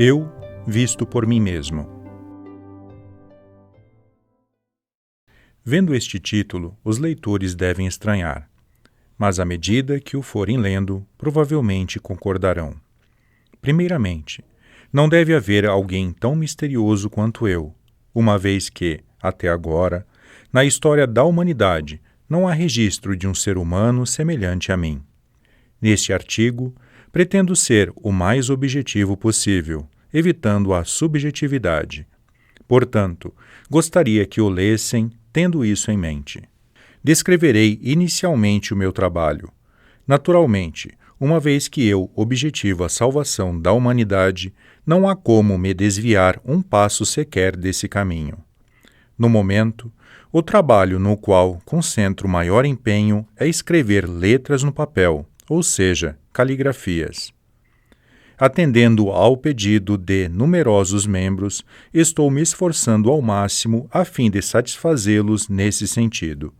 Eu, visto por mim mesmo. Vendo este título, os leitores devem estranhar, mas à medida que o forem lendo, provavelmente concordarão. Primeiramente, não deve haver alguém tão misterioso quanto eu, uma vez que, até agora, na história da humanidade, não há registro de um ser humano semelhante a mim. Neste artigo, pretendo ser o mais objetivo possível, evitando a subjetividade. Portanto, gostaria que o lessem tendo isso em mente. Descreverei inicialmente o meu trabalho. Naturalmente, uma vez que eu objetivo a salvação da humanidade, não há como me desviar um passo sequer desse caminho. No momento, o trabalho no qual concentro maior empenho é escrever letras no papel, ou seja, caligrafias. Atendendo ao pedido de numerosos membros, estou me esforçando ao máximo a fim de satisfazê-los nesse sentido.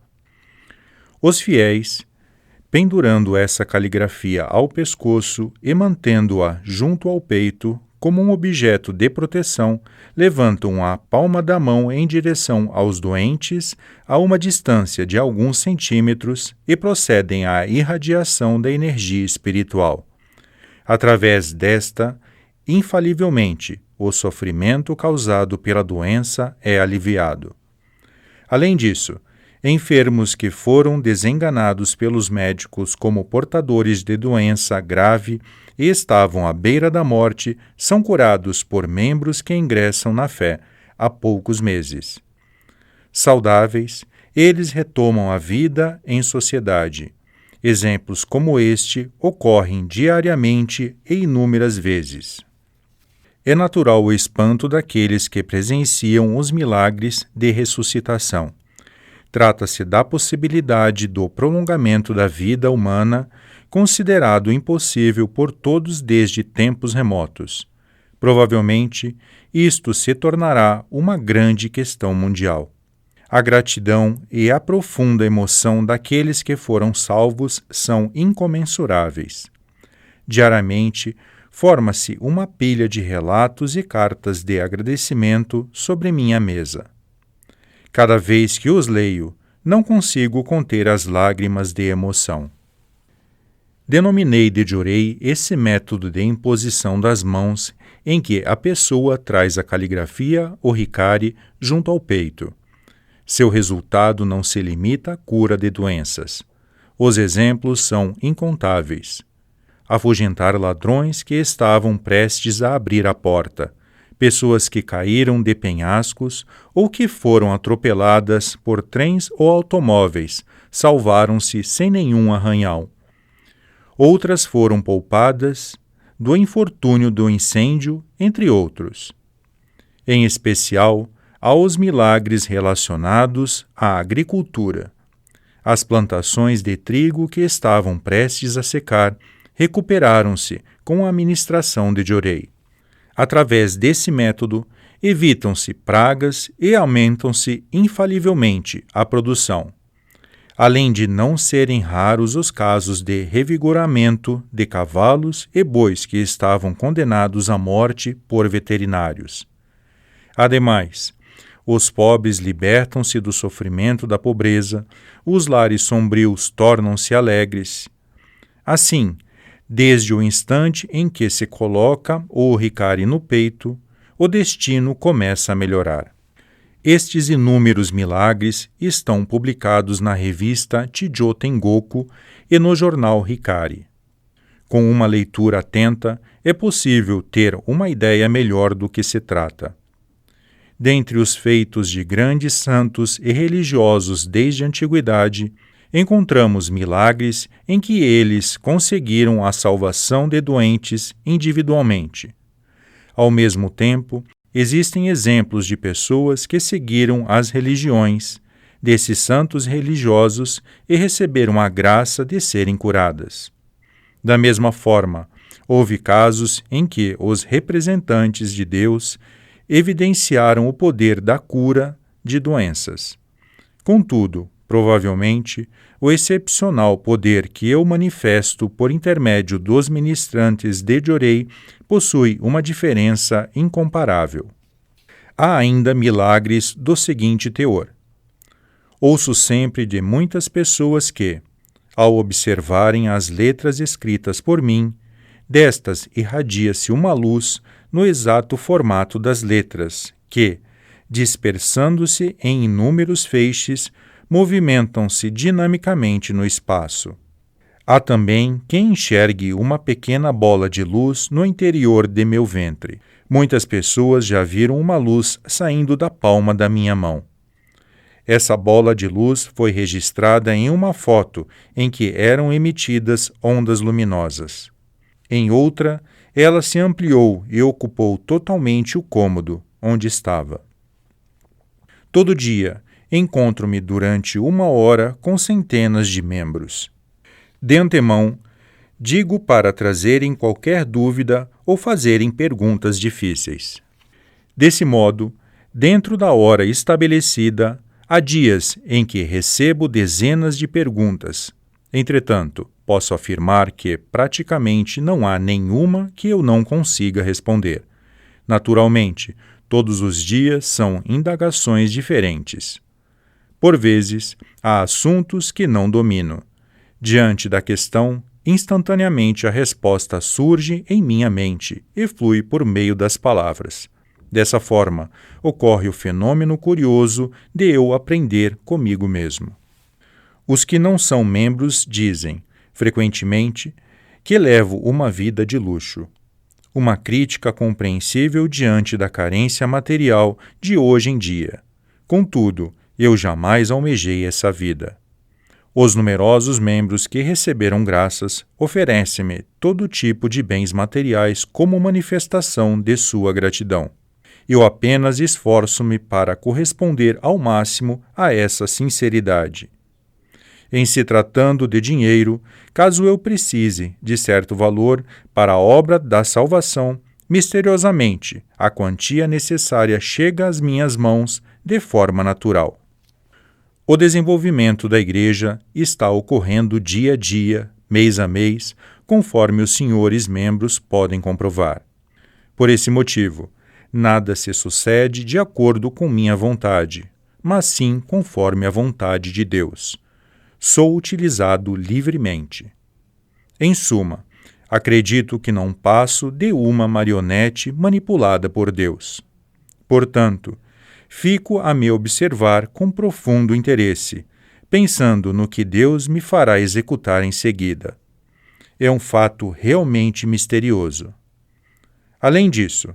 Os fiéis, pendurando essa caligrafia ao pescoço e mantendo-a junto ao peito, como um objeto de proteção, levantam a palma da mão em direção aos doentes a uma distância de alguns centímetros e procedem à irradiação da energia espiritual. Através desta, infalivelmente, o sofrimento causado pela doença é aliviado. Além disso, enfermos que foram desenganados pelos médicos como portadores de doença grave e estavam à beira da morte são curados por membros que ingressam na fé há poucos meses. Saudáveis, eles retomam a vida em sociedade. Exemplos como este ocorrem diariamente e inúmeras vezes. É natural o espanto daqueles que presenciam os milagres de ressuscitação. Trata-se da possibilidade do prolongamento da vida humana, considerado impossível por todos desde tempos remotos. Provavelmente, isto se tornará uma grande questão mundial. A gratidão e a profunda emoção daqueles que foram salvos são incomensuráveis. Diariamente, forma-se uma pilha de relatos e cartas de agradecimento sobre minha mesa. Cada vez que os leio, não consigo conter as lágrimas de emoção. Denominei de Jurei esse método de imposição das mãos em que a pessoa traz a caligrafia ou Hikari junto ao peito. Seu resultado não se limita à cura de doenças. Os exemplos são incontáveis. Afugentar ladrões que estavam prestes a abrir a porta, pessoas que caíram de penhascos ou que foram atropeladas por trens ou automóveis, salvaram-se sem nenhum arranhão. Outras foram poupadas do infortúnio do incêndio, entre outros. Em especial, aos milagres relacionados à agricultura. As plantações de trigo que estavam prestes a secar recuperaram-se com a administração de Jurei. Através desse método, evitam-se pragas e aumentam-se infalivelmente a produção, além de não serem raros os casos de revigoramento de cavalos e bois que estavam condenados à morte por veterinários. Ademais, os pobres libertam-se do sofrimento da pobreza, os lares sombrios tornam-se alegres. Assim, desde o instante em que se coloca o Hikari no peito, o destino começa a melhorar. Estes inúmeros milagres estão publicados na revista Chijo Tengoku e no jornal Hikari. Com uma leitura atenta, é possível ter uma ideia melhor do que se trata. Dentre os feitos de grandes santos e religiosos desde a antiguidade, encontramos milagres em que eles conseguiram a salvação de doentes individualmente. Ao mesmo tempo, existem exemplos de pessoas que seguiram as religiões desses santos religiosos e receberam a graça de serem curadas. Da mesma forma, houve casos em que os representantes de Deus evidenciaram o poder da cura de doenças. Contudo, provavelmente, o excepcional poder que eu manifesto por intermédio dos ministrantes de Jurei possui uma diferença incomparável. Há ainda milagres do seguinte teor. Ouço sempre de muitas pessoas que, ao observarem as letras escritas por mim, destas irradia-se uma luz no exato formato das letras, que, dispersando-se em inúmeros feixes, movimentam-se dinamicamente no espaço. Há também quem enxergue uma pequena bola de luz no interior de meu ventre. Muitas pessoas já viram uma luz saindo da palma da minha mão. Essa bola de luz foi registrada em uma foto em que eram emitidas ondas luminosas. Em outra, ela se ampliou e ocupou totalmente o cômodo onde estava. Todo dia, encontro-me durante 1 hora com centenas de membros. De antemão, digo para trazerem qualquer dúvida ou fazerem perguntas difíceis. Desse modo, dentro da hora estabelecida, há dias em que recebo dezenas de perguntas. Entretanto, posso afirmar que praticamente não há nenhuma que eu não consiga responder. Naturalmente, todos os dias são indagações diferentes. Por vezes, há assuntos que não domino. Diante da questão, instantaneamente a resposta surge em minha mente e flui por meio das palavras. Dessa forma, ocorre o fenômeno curioso de eu aprender comigo mesmo. Os que não são membros dizem, frequentemente, que levo uma vida de luxo. Uma crítica compreensível diante da carência material de hoje em dia. Contudo, eu jamais almejei essa vida. Os numerosos membros que receberam graças oferecem-me todo tipo de bens materiais como manifestação de sua gratidão. Eu apenas esforço-me para corresponder ao máximo a essa sinceridade. Em se tratando de dinheiro, caso eu precise de certo valor para a obra da salvação, misteriosamente, a quantia necessária chega às minhas mãos de forma natural. O desenvolvimento da Igreja está ocorrendo dia a dia, mês a mês, conforme os senhores membros podem comprovar. Por esse motivo, nada se sucede de acordo com minha vontade, mas sim conforme a vontade de Deus. Sou utilizado livremente. Em suma, acredito que não passo de uma marionete manipulada por Deus. Portanto, fico a me observar com profundo interesse, pensando no que Deus me fará executar em seguida. É um fato realmente misterioso. Além disso,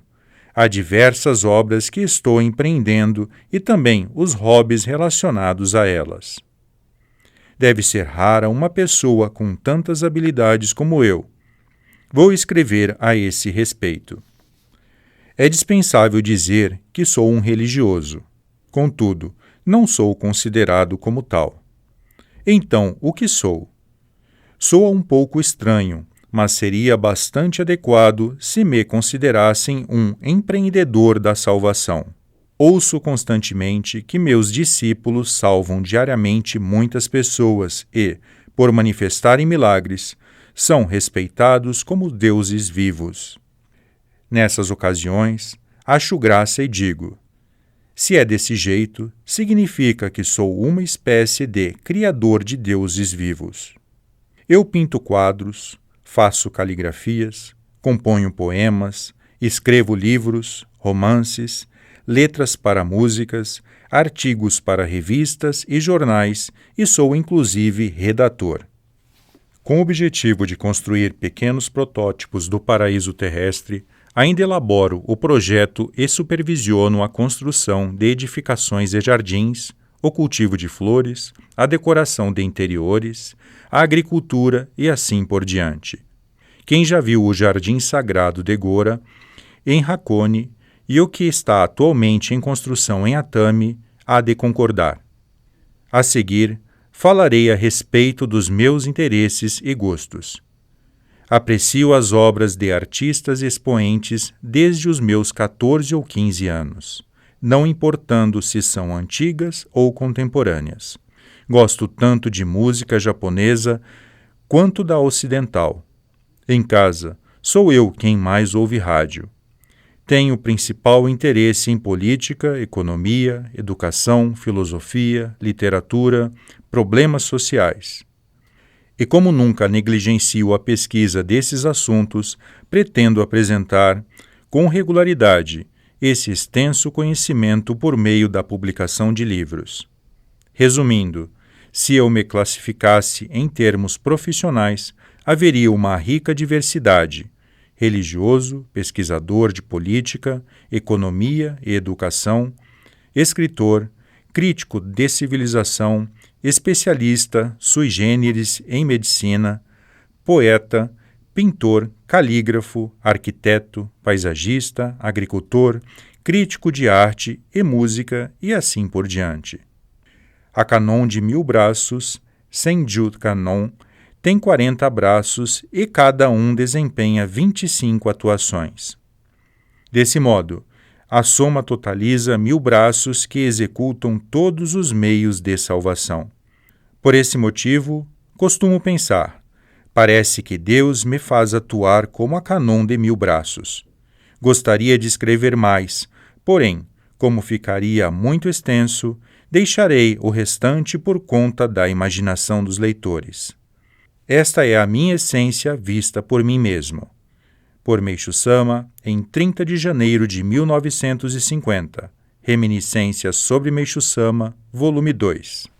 há diversas obras que estou empreendendo e também os hobbies relacionados a elas. Deve ser rara uma pessoa com tantas habilidades como eu. Vou escrever a esse respeito. É dispensável dizer que sou um religioso. Contudo, não sou considerado como tal. Então, o que sou? Soa um pouco estranho, mas seria bastante adequado se me considerassem um empreendedor da salvação. Ouço constantemente que meus discípulos salvam diariamente muitas pessoas e, por manifestarem milagres, são respeitados como deuses vivos. Nessas ocasiões, acho graça e digo: se é desse jeito, significa que sou uma espécie de criador de deuses vivos. Eu pinto quadros, faço caligrafias, componho poemas, escrevo livros, romances, letras para músicas, artigos para revistas e jornais e sou inclusive redator. Com o objetivo de construir pequenos protótipos do paraíso terrestre, ainda elaboro o projeto e supervisiono a construção de edificações e jardins, o cultivo de flores, a decoração de interiores, a agricultura e assim por diante. Quem já viu o Jardim Sagrado de Gora, em Hakone, e o que está atualmente em construção em Atami, há de concordar. A seguir, falarei a respeito dos meus interesses e gostos. Aprecio as obras de artistas expoentes desde os meus 14 ou 15 anos, não importando se são antigas ou contemporâneas. Gosto tanto de música japonesa quanto da ocidental. Em casa, sou eu quem mais ouve rádio. Tenho principal interesse em política, economia, educação, filosofia, literatura, problemas sociais. E como nunca negligencio a pesquisa desses assuntos, pretendo apresentar, com regularidade, esse extenso conhecimento por meio da publicação de livros. Resumindo, se eu me classificasse em termos profissionais, haveria uma rica diversidade: religioso, pesquisador de política, economia e educação, escritor, crítico de civilização, especialista sui generis em medicina, poeta, pintor, calígrafo, arquiteto, paisagista, agricultor, crítico de arte e música e assim por diante. A Canon de 1000 braços, Senju Canon, tem 40 braços e cada um desempenha 25 atuações. Desse modo, a soma totaliza 1000 braços que executam todos os meios de salvação. Por esse motivo, costumo pensar: parece que Deus me faz atuar como a Canon de 1000 braços. Gostaria de escrever mais, porém, como ficaria muito extenso, deixarei o restante por conta da imaginação dos leitores. Esta é a minha essência vista por mim mesmo. Por Meishu Sama, em 30 de janeiro de 1950. Reminiscências sobre Meishu Sama, volume 2.